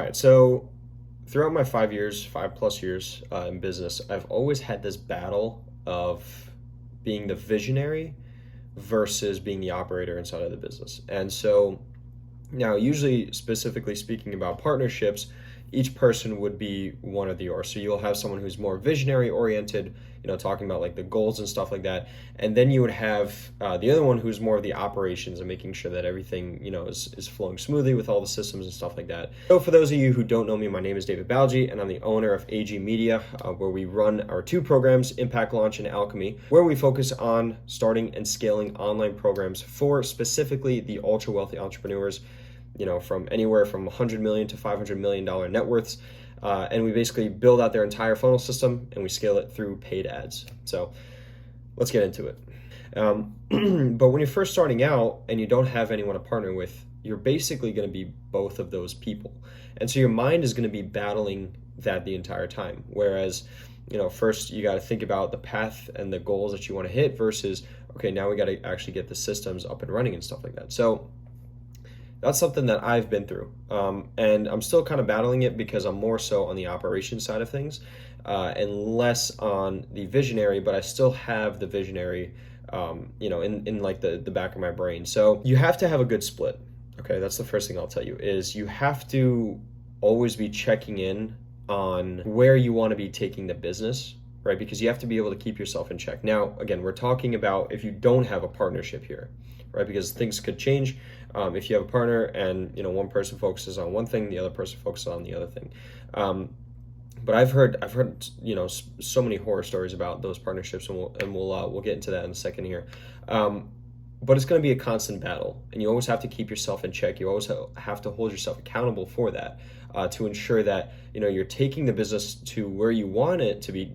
right, so throughout my 5 years, 5+ years in business, I've always had this battle of being the visionary versus being the operator inside of the business. And so now, usually, specifically speaking about partnerships, each person would be one or the other. So you'll have someone who's more visionary oriented, talking about like the goals and stuff like that. And then you would have the other one who's more of the operations and making sure that everything, is flowing smoothly with all the systems and stuff like that. So for those of you who don't know me, my name is David Balgi, and I'm the owner of AG Media, where we run our two programs, Impact Launch and Alchemy, where we focus on starting and scaling online programs for specifically the ultra wealthy entrepreneurs, from anywhere from 100 million to $500 million net worths. And we basically build out their entire funnel system and we scale it through paid ads. So let's get into it. But when you're first starting out and you don't have anyone to partner with, you're basically going to be both of those people. And so your mind is going to be battling that the entire time. Whereas, first you got to think about the path and the goals that you want to hit versus, okay, now we got to actually get the systems up and running and stuff like that. So that's something that I've been through. And I'm still kind of battling it because I'm more so on the operations side of things and less on the visionary, but I still have the visionary, in like the back of my brain. So you have to have a good split. Okay, that's the first thing I'll tell you is you have to always be checking in on where you want to be taking the business, right? Because you have to be able to keep yourself in check. Now, again, we're talking about if you don't have a partnership here, right? Because things could change. If you have a partner and one person focuses on one thing, the other person focuses on the other thing. But I've heard so many horror stories about those partnerships, and we'll get into that in a second here. But it's going to be a constant battle, and you always have to keep yourself in check. You always have to hold yourself accountable for that, to ensure that you're taking the business to where you want it to be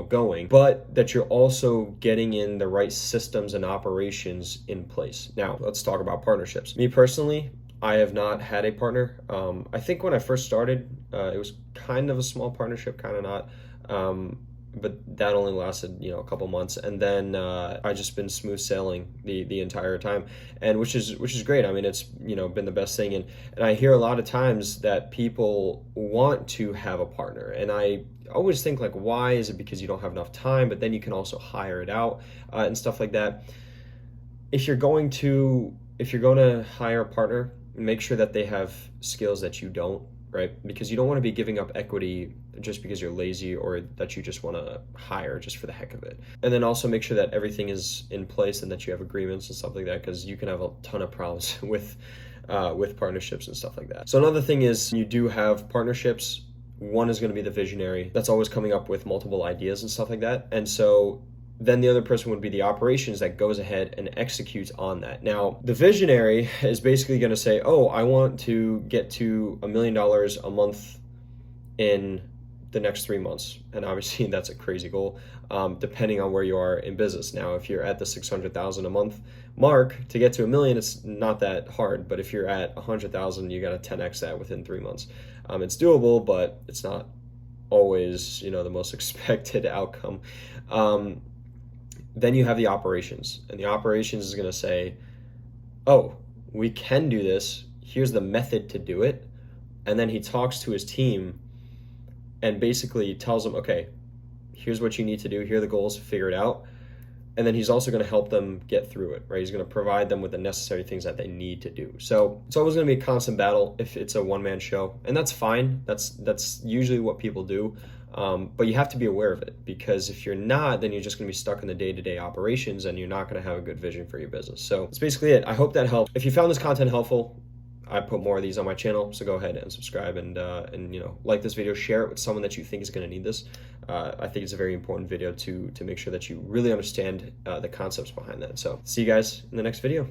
going, but that you're also getting in the right systems and operations in place. Now let's talk about partnerships. Me personally, I have not had a partner. I think when I first started, it was kind of a small partnership, kind of not. But that only lasted, a couple months, and then I just been smooth sailing the entire time, and which is great. I mean, it's been the best thing, and I hear a lot of times that people want to have a partner, and I always think like, why is it? Because you don't have enough time, but then you can also hire it out and stuff like that. If you're going to hire a partner, make sure that they have skills that you don't. Right? Because you don't want to be giving up equity just because you're lazy or that you just want to hire just for the heck of it. And then also make sure that everything is in place and that you have agreements and stuff like that, because you can have a ton of problems with partnerships and stuff like that. So another thing is, you do have partnerships. One is going to be the visionary that's always coming up with multiple ideas and stuff like that. And so then the other person would be the operations that goes ahead and executes on that. Now, the visionary is basically going to say, oh, I want to get to $1 million a month in the next 3 months. And obviously that's a crazy goal, depending on where you are in business. Now, if you're at the 600,000 a month mark, to get to $1 million, it's not that hard. But if you're at 100,000, you got to 10x that within 3 months. It's doable, but it's not always, the most expected outcome. Then you have the operations, and the operations is going to say, oh, we can do this. Here's the method to do it. And then he talks to his team and basically tells them, okay, here's what you need to do. Here are the goals, figure it out. And then he's also going to help them get through it, right? He's going to provide them with the necessary things that they need to do. So it's always going to be a constant battle if it's a one-man show, and that's fine. That's usually what people do. But you have to be aware of it, because if you're not, then you're just going to be stuck in the day-to-day operations and you're not going to have a good vision for your business. So that's basically it. I hope that helped. If you found this content helpful, I put more of these on my channel, so go ahead and subscribe and like this video, share it with someone that you think is going to need this. I think it's a very important video to make sure that you really understand the concepts behind that. So see you guys in the next video.